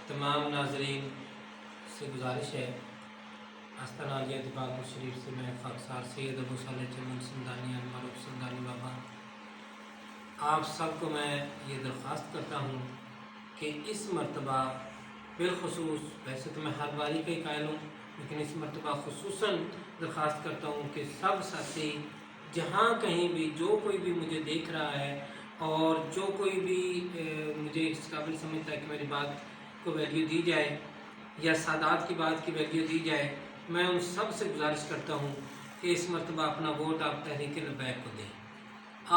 तमाम नाजरीन से गुजारिश है, आस्ताना आलिया दिबागुल शरीफ से मैं खाकसार सैयद अबू सालेह चमन सिंधानी अलमारूफ सिंधानी बाबा, आप सबको मैं ये दरख्वास्त करता हूँ कि इस मरतबा बिलखसूस, वैसे तो मैं हर बारी का ही कायल हूँ, लेकिन इस मरतबा खुसूसन दरख्वास्त करता हूँ कि सब साथी जहाँ कहीं भी जो कोई भी मुझे देख रहा है और जो कोई भी मुझे इस काबिल समझता है कि मेरी बात को वैल्यू दी जाए या सादात की बात की वैल्यू दी जाए, मैं उन सब से गुजारिश करता हूँ कि इस मरतबा अपना वोट आप तहरीक लबैक को दें।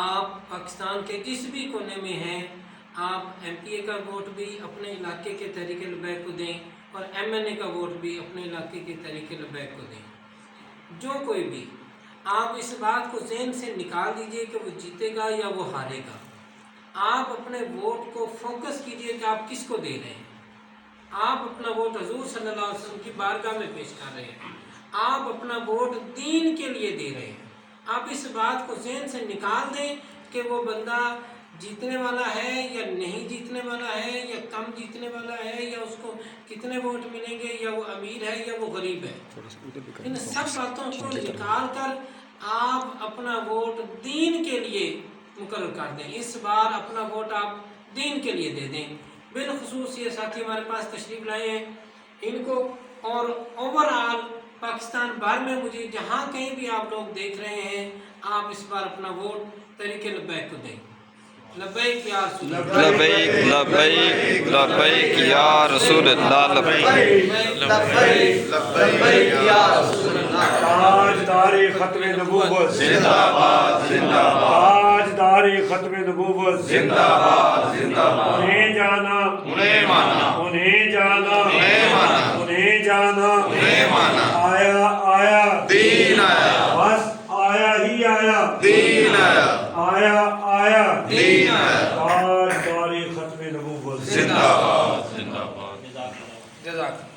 आप पाकिस्तान के जिस भी कोने में हैं, आप MPA का वोट भी अपने इलाके के तहरीक लबैक को दें और MNA का वोट भी अपने इलाके के तहरीक लबैक को दें। जो कोई भी, आप इस बात को ज़हन से निकाल दीजिए कि वो जीतेगा या वो हारेगा। आप अपने वोट को फोकस कीजिए कि आप किसको दे रहे हैं। आप अपना वोट हजूर सल्लल्लाहु अलैहि वसल्लम की बारगाह में पेश कर रहे हैं। आप अपना वोट दीन के लिए दे रहे हैं। आप इस बात को ज़हन से निकाल दें कि वो बंदा जीतने वाला है या नहीं जीतने वाला है, या कम जीतने वाला है, या उसको कितने वोट मिलेंगे, या वो अमीर है या वो गरीब है। इन सब बातों को निकाल कर आप अपना वोट दीन के लिए मुकर्रर कर दें। इस बार अपना वोट आप दीन के लिए दे दें। बिलखुसूस ये साथी हमारे पास तशरीफ़ लाए हैं, इनको और ओवरऑल पाकिस्तान भर में मुझे जहाँ कहीं भी आप लोग देख रहे हैं, आप इस बार अपना वोट तहरीक लब्बैक को दें। लब्बैक या रसूल अल्लाह, लब्बैक लब्बैक लब्बैक या रसूल अल्लाह, लब्बैक लब्बैक लब्बैक या रसूल अल्लाह। ताजदारे खत्मे नबूवत जिंदाबाद जिंदाबाद, ताजदारे खत्मे नबूवत जिंदाबाद जिंदाबाद। उन्हें जाना उन्हें माना, उन्हें जाना उन्हें माना, उन्हें जाना उन्हें माना। आया आया दीन आया, बस आया ही आया, दीन आया, आया आया दीन आया। ताजदारे खत्मे नबूवत जिंदाबाद जिंदाबाद। जज़ाक